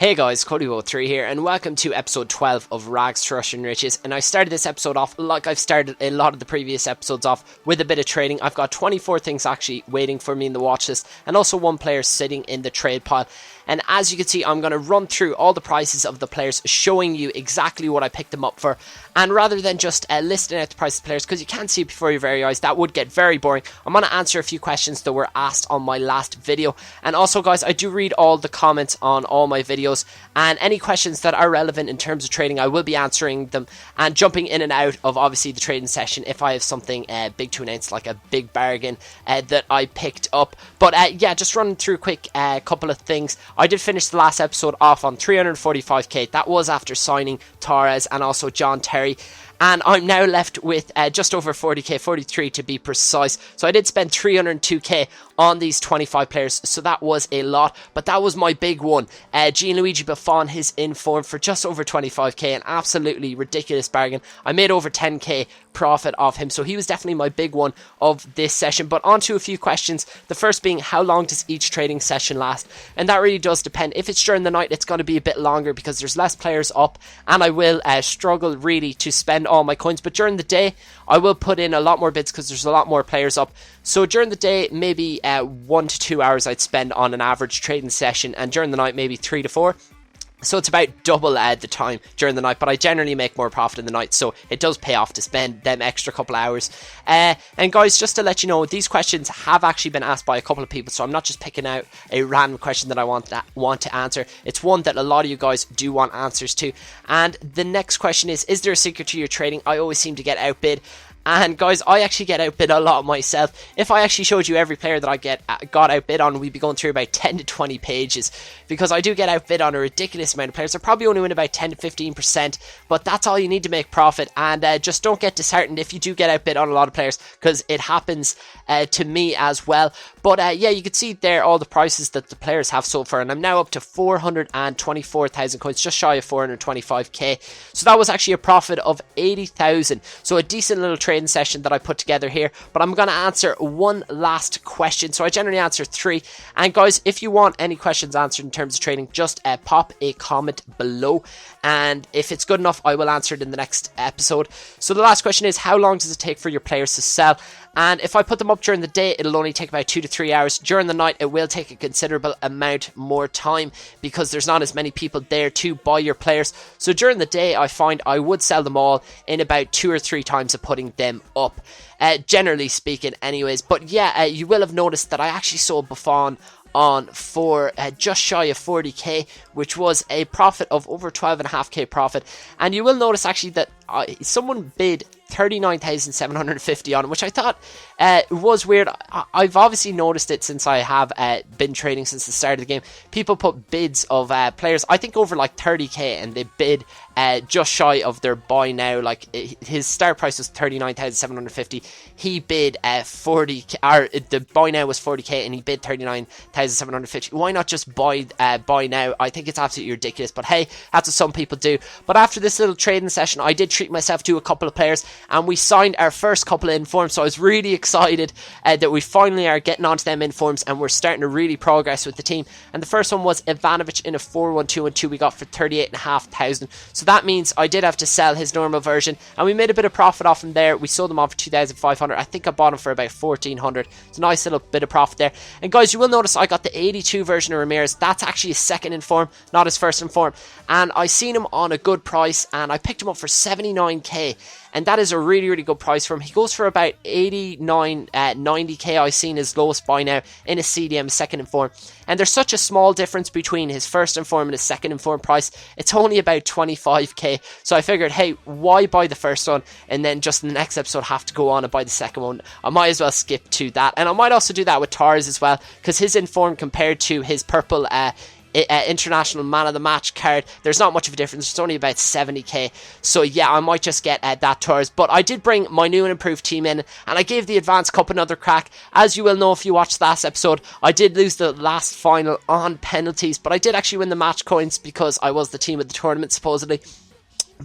Hey guys, Cody03 here, and welcome to episode 12 of Rags to Russian Riches. And I started this episode off, like I've started a lot of the previous episodes off, with a bit of trading. I've got 24 things actually waiting for me in the watch list, and also one player sitting in the trade pile. And as you can see, I'm going to run through all the prices of the players, showing you exactly what I picked them up for. And rather than just listing out the price of the players, because you can't see it before your very eyes, that would get very boring. I'm going to answer a few questions that were asked on my last video. And also, guys, I do read all the comments on all my videos, and any questions that are relevant in terms of trading, I will be answering them and jumping in and out of, obviously, the trading session if I have something big to announce, like a big bargain that I picked up. But yeah, just running through a quick couple of things. I did finish the last episode off on 345k. That was after signing Torres and also John Terry. And I'm now left with just over 40k, 43 to be precise. So I did spend 302k on these 25 players, so that was a lot. But that was my big one. Gianluigi Buffon, his in form for just over 25k, an absolutely ridiculous bargain. I made over 10k profit off him, so he was definitely my big one of this session. But on to a few questions. The first being, how long does each trading session last? And that really does depend. If it's during the night, it's going to be a bit longer because there's less players up, and I will struggle really to spend all my coins. But during the day, I will put in a lot more bids because there's a lot more players up. So during the day, maybe 1 to 2 hours I'd spend on an average trading session, and during the night maybe 3 to 4. So it's about double the time during the night, but I generally make more profit in the night, so it does pay off to spend them extra couple hours. And guys, just to let you know, these questions have actually been asked by a couple of people, so I'm not just picking out a random question that I want to answer. It's one that a lot of you guys do want answers to. And the next question is there a secret to your trading? I always seem to get outbid. And guys, I actually get outbid a lot myself. If I actually showed you every player that I got outbid on, we'd be going through about 10 to 20 pages. Because I do get outbid on a ridiculous amount of players. I probably only win about 10 to 15%. But that's all you need to make profit. And just don't get disheartened if you do get outbid on a lot of players, because it happens to me as well. But yeah, you can see there all the prices that the players have so far. And I'm now up to 424,000 coins, just shy of 425k. So that was actually a profit of 80,000. So a decent little trading session that I put together here. But I'm going to answer one last question. So I generally answer 3. And guys, if you want any questions answered in terms of trading, just pop a comment below. And if it's good enough, I will answer it in the next episode. So the last question is, how long does it take for your players to sell? And if I put them up during the day, it'll only take about 2 to 3 hours. During the night, it will take a considerable amount more time because there's not as many people there to buy your players. So during the day, I find I would sell them all in about 2 or 3 times of putting them up. Generally speaking anyways. But yeah, you will have noticed that I actually sold Buffon on for just shy of 40k, which was a profit of over 12.5k profit. And you will notice actually that someone bid 39,750 on it, which I thought was weird. I've obviously noticed it since I have been trading since the start of the game. People put bids of players, I think over like 30k, and they bid just shy of their buy now. Like his start price was 39,750. He bid 40k, or the buy now was 40k, and he bid 39,750. Why not just buy now? I think it's absolutely ridiculous, but hey, that's what some people do. But after this little trading session, I did treat myself to a couple of players, and we signed our first couple of informs. So I was really excited that we finally are getting onto them informs, and we're starting to really progress with the team. And the first one was Ivanovic in a 4-1-2-1-2 we got for 38,500. So that means I did have to sell his normal version, and we made a bit of profit off him there. We sold him on for 2,500. I think I bought him for about 1,400. It's a nice little bit of profit there. And guys, you will notice I got the 82 version of Ramirez. That's actually his second inform, not his first inform. And I seen him on a good price, and I picked him up for 79k. And that is a really, really good price for him. He goes for about 89, 90k. I've seen his lowest buy now in a CDM, second inform. And there's such a small difference between his first inform and his second inform price. It's only about 25k. So I figured, hey, why buy the first one and then just in the next episode have to go on and buy the second one? I might as well skip to that. And I might also do that with Torres as well, because his inform compared to his purple international man of the match card, there's not much of a difference. It's only about 70k. So yeah, I might just get that Torres. But I did bring my new and improved team in, and I gave the Advanced Cup another crack. As you will know if you watched the last episode, I did lose the last final on penalties, but I did actually win the match coins because I was the team of the tournament supposedly.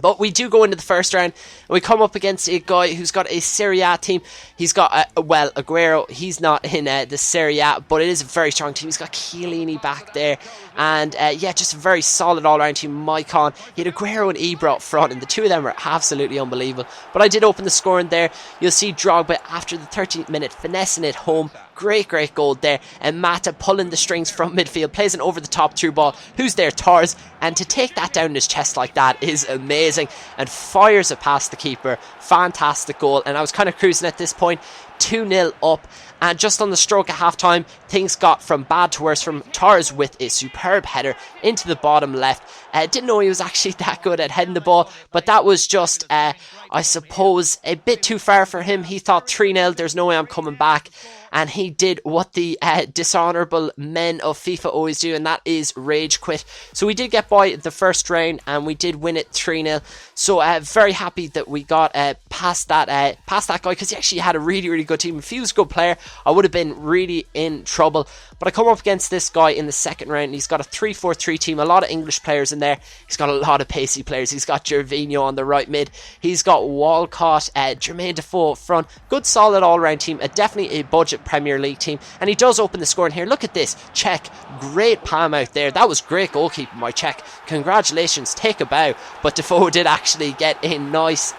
But we do go into the first round, and we come up against a guy who's got a Serie A team. He's got, well, Aguero. He's not in the Serie A, but it is a very strong team. He's got Chiellini back there. And, yeah, just a very solid all-round team. Maicon. He had Aguero and Ibra up front, and the two of them are absolutely unbelievable. But I did open the score in there. You'll see Drogba, after the 13th minute, finessing it home. Great goal there. And Mata pulling the strings from midfield. Plays an over-the-top through ball. Who's there? Torres. And to take that down his chest like that is amazing. And fires it past the keeper. Fantastic goal. And I was kind of cruising at this point. 2-0 up. And just on the stroke of half-time, things got from bad to worse, from Torres with a superb header into the bottom left. Didn't know he was actually that good at heading the ball, but that was just, I suppose, a bit too far for him. He thought 3-0, there's no way I'm coming back. And he did what the dishonourable men of FIFA always do, and that is rage quit. So we did get by the first round, and we did win it 3-0. So very happy that we got past that guy, because he actually had a really good team. If he was a good player, I would have been really in trouble. But I come up against this guy in the second round, and he's got a 3-4-3 team, a lot of English players in there. He's got a lot of pacey players. He's got Gervinho on the right mid. He's got Walcott, Jermaine Defoe up front. Good, solid all-round team. Definitely a budget Premier League team. And he does open the score in here. Look at this. Check. Great palm out there. That was great goalkeeping, my Check. Congratulations. Take a bow. But Defoe did actually get a nice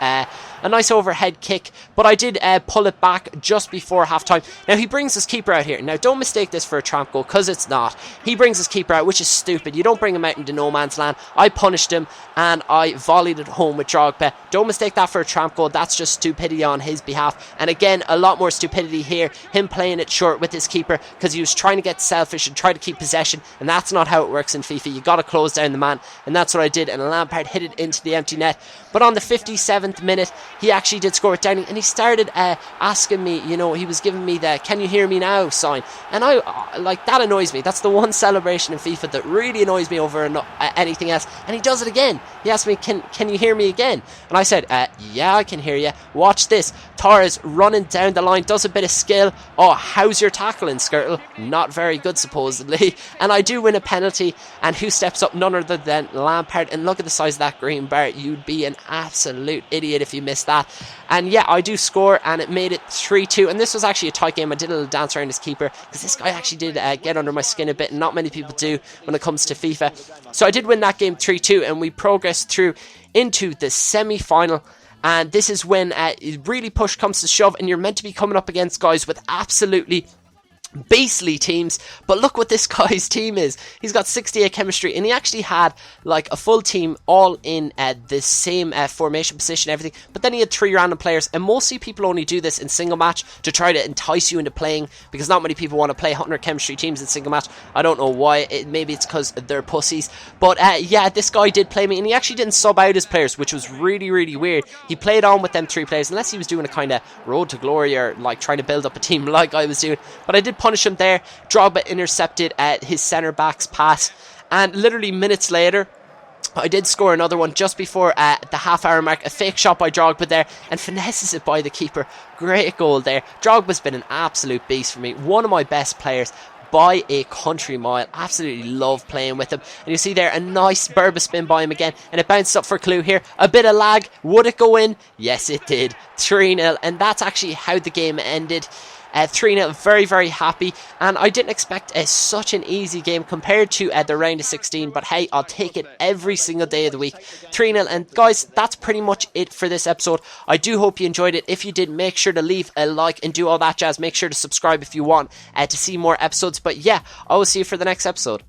overhead kick, but I did pull it back just before halftime. Now he brings his keeper out here. Now don't mistake this for a tramp goal, because it's not. He brings his keeper out, which is stupid. You don't bring him out into no man's land. I punished him and I volleyed it home with Drogba. Don't mistake that for a tramp goal. That's just stupidity on his behalf. And again, a lot more stupidity here. Him playing it short with his keeper because he was trying to get selfish and try to keep possession, and that's not how it works in FIFA. You got to close down the man, and that's what I did. And Lampard hit it into the empty net. But on the 57th minute, he actually did score it down, and he started asking me, you know, he was giving me the "can you hear me now" sign, and I like, that annoys me. That's the one celebration in FIFA that really annoys me over anything else. And he does it again. He asked me, can you hear me again? And I said, yeah, I can hear you. Watch this. Torres running down the line, does a bit of skill. Oh, how's your tackling, Skirtle? Not very good, supposedly. And I do win a penalty, and who steps up? None other than Lampard. And look at the size of that green bar. You'd be an absolute idiot if you missed that. And yeah, I do score, and it made it 3-2. And this was actually a tight game. I did a little dance around his keeper, because this guy actually did get under my skin a bit, and not many people do when it comes to FIFA. So I did win that game 3-2, and we progressed through into the semi-final. And this is when really push comes to shove, and you're meant to be coming up against guys with absolutely beastly teams. But look what this guy's team is. He's got 68 chemistry, and he actually had like a full team all in the same formation, position, everything. But then he had 3 random players, and mostly people only do this in single match to try to entice you into playing, because not many people want to play 100 chemistry teams in single match. I don't know why. Maybe it's because they're pussies. But yeah, this guy did play me, and he actually didn't sub out his players, which was really weird. He played on with them 3 players, unless he was doing a kind of road to glory, or like trying to build up a team like I was doing. But I did punish him there. Drogba intercepted his centre back's pass, and literally minutes later I did score another one just before the half-hour mark. A fake shot by Drogba there, and finesses it by the keeper. Great goal there. Drogba's been an absolute beast for me. One of my best players by a country mile. Absolutely love playing with him. And you see there a nice Berba spin by him again, and it bounced up for Clue here. A bit of lag. Would it go in? Yes, it did. 3-0, and that's actually how the game ended. 3-0, very happy, and I didn't expect such an easy game compared to the round of 16, but hey, I'll take it every single day of the week. 3-0, and guys, that's pretty much it for this episode. I do hope you enjoyed it. If you did, make sure to leave a like and do all that jazz. Make sure to subscribe if you want to see more episodes, but yeah, I will see you for the next episode.